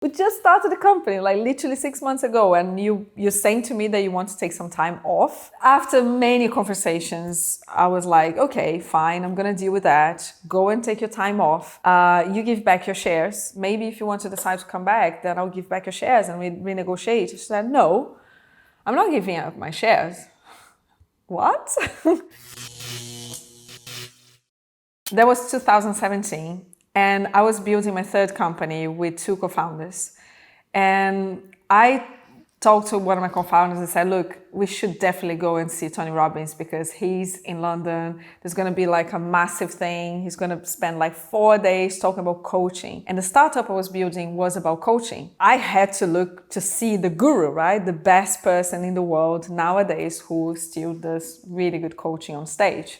We just started the company like literally 6 months ago, and you're saying to me that you want to take some time off. After many conversations, I was like, okay, fine, I'm gonna deal with that. Go and take your time off. You give back your shares. Maybe if you want to decide to come back, then I'll give back your shares and we renegotiate. She said, no, I'm not giving up my shares. What? That was 2017. And I was building my third company with two co-founders. And I talked to one of my co-founders and said, look, we should definitely go and see Tony Robbins because he's in London. There's going to be like a massive thing. He's going to spend like 4 days talking about coaching. And the startup I was building was about coaching. I had to look to see the guru, right? The best person in the world nowadays who still does really good coaching on stage.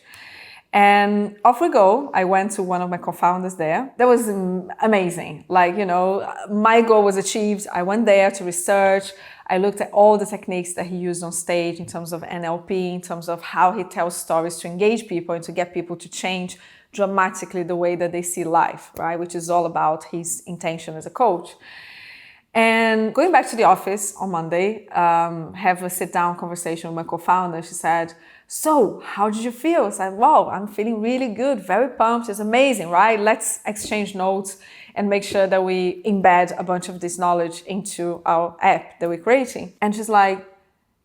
And off we go. I went to one of my co-founders there. That was amazing. Like, my goal was achieved. I went there to research. I looked at all the techniques that he used on stage in terms of NLP, in terms of how he tells stories to engage people and to get people to change dramatically the way that they see life, right? Which is all about his intention as a coach. And going back to the office on Monday, have a sit-down conversation with my co-founder. She said, so how did you feel? I said, wow, I'm feeling really good, very pumped. It's amazing, right? Let's exchange notes and make sure that we embed a bunch of this knowledge into our app that we're creating. And she's like,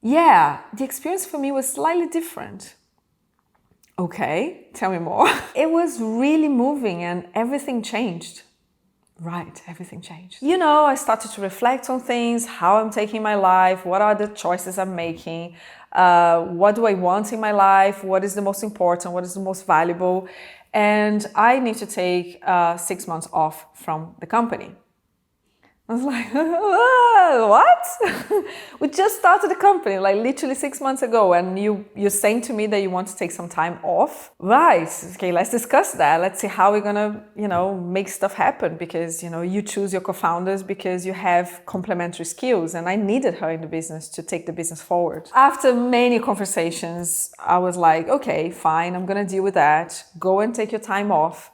yeah, the experience for me was slightly different. Okay, tell me more. It was really moving and everything changed. Right, everything changed. I started to reflect on things, how I'm taking my life, what are the choices I'm making, what do I want in my life, what is the most important, what is the most valuable, and I need to take 6 months off from the company. I was like, what? We just started the company like literally 6 months ago, and you're saying to me that you want to take some time off? Right, okay, let's discuss that. Let's see how we're gonna, make stuff happen because, you choose your co-founders because you have complementary skills, and I needed her in the business to take the business forward. After many conversations, I was like, okay, fine, I'm gonna deal with that. Go and take your time off.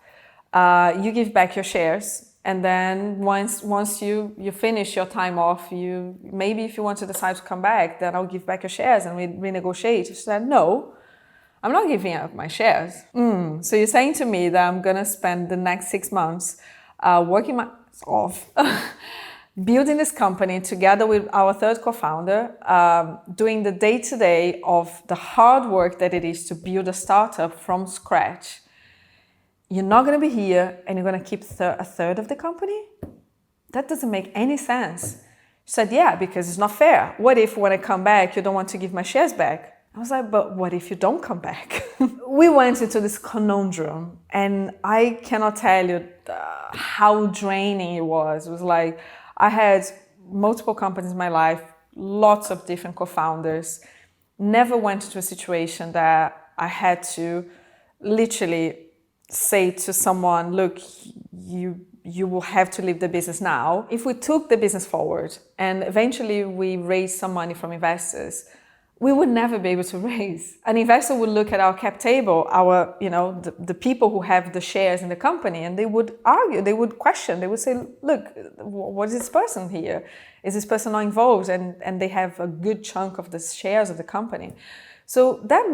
You give back your shares. And then once you finish your time off, maybe if you want to decide to come back, then I'll give back your shares and we renegotiate. She said, no, I'm not giving up my shares. So you're saying to me that I'm going to spend the next 6 months working my ass off, building this company together with our third co-founder, doing the day-to-day of the hard work that it is to build a startup from scratch. You're not going to be here and you're going to keep a third of the company? That doesn't make any sense. She said, yeah, because it's not fair. What if when I come back, you don't want to give my shares back? I was like, but what if you don't come back? We went into this conundrum and I cannot tell you how draining it was. It was like, I had multiple companies in my life, lots of different co-founders, never went into a situation that I had to literally say to someone, look, you will have to leave the business now. If we took the business forward and eventually we raised some money from investors, we would never be able to raise. An investor would look at our cap table, the people who have the shares in the company, and they would argue, they would question, they would say, look, what is this person here? Is this person not involved? And they have a good chunk of the shares of the company. So that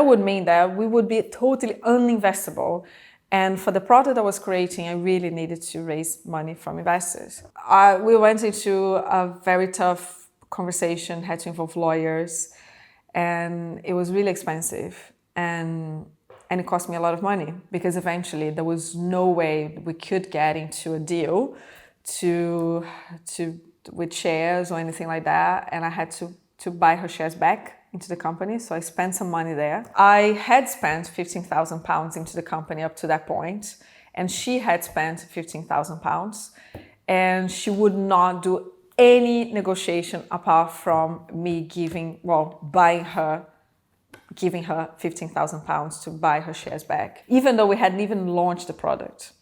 would mean that we would be totally uninvestable. And for the product I was creating, I really needed to raise money from investors. We went into a very tough conversation, had to involve lawyers, and it was really expensive. And it cost me a lot of money because eventually there was no way we could get into a deal with shares or anything like that. And I had to buy her shares back into the company. So I spent some money there. I had spent £15,000 into the company up to that point, and she had spent £15,000, and she would not do any negotiation apart from me giving her £15,000 to buy her shares back, even though we hadn't even launched the product.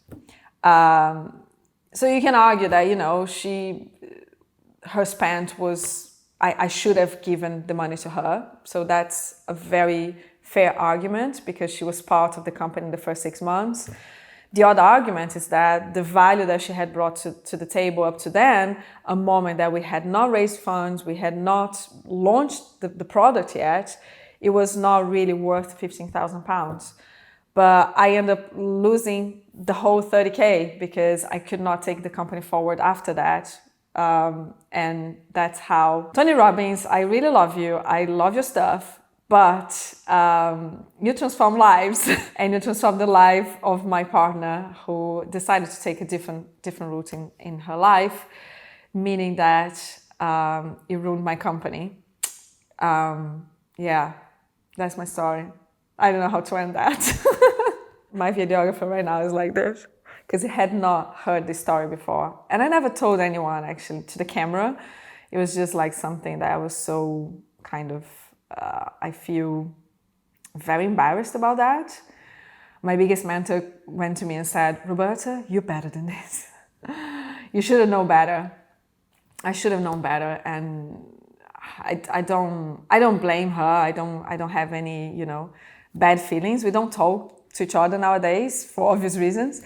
So you can argue that, her spend was, I should have given the money to her. So that's a very fair argument because she was part of the company in the first 6 months. The other argument is that the value that she had brought to the table up to then, a moment that we had not raised funds, we had not launched the product yet, it was not really worth £15,000. But I ended up losing the whole 30K because I could not take the company forward after that. And that's how Tony Robbins, I really love you. I love your stuff, but you transform lives and you transform the life of my partner who decided to take a different route in her life, meaning that it ruined my company. Yeah, that's my story. I don't know how to end that. My videographer right now is like this, because he had not heard this story before. And I never told anyone actually to the camera. It was just like something that I was so kind of, I feel very embarrassed about that. My biggest mentor went to me and said, Roberta, you're better than this. You should have known better. I should have known better. And I don't blame her. I don't have any, bad feelings. We don't talk to each other nowadays for obvious reasons.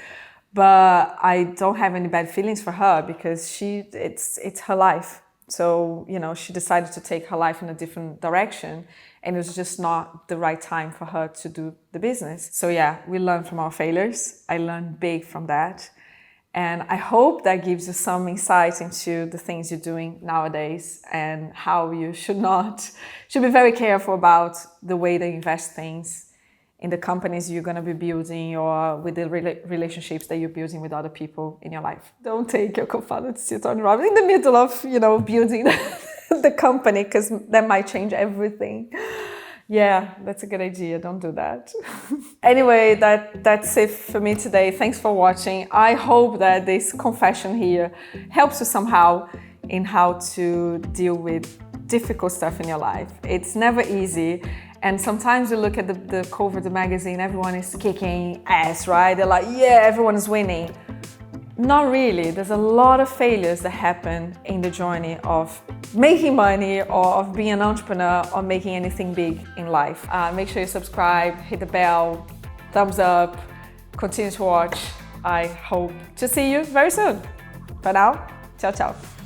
But I don't have any bad feelings for her because it's her life. So, she decided to take her life in a different direction, and it was just not the right time for her to do the business. So yeah, we learn from our failures. I learned big from that. And I hope that gives you some insight into the things you're doing nowadays and how you should be very careful about the way they invest things in the companies you're going to be building or with the relationships that you're building with other people in your life. Don't take your co-founder to see Tony Robbins in the middle of, building the company, because that might change everything. Yeah, that's a good idea. Don't do that. Anyway, that's it for me today. Thanks for watching. I hope that this confession here helps you somehow in how to deal with difficult stuff in your life. It's never easy. And sometimes you look at the cover of the magazine, everyone is kicking ass, right? They're like, yeah, everyone is winning. Not really. There's a lot of failures that happen in the journey of making money or of being an entrepreneur or making anything big in life. Make sure you subscribe, hit the bell, thumbs up, continue to watch. I hope to see you very soon. For now, ciao, ciao.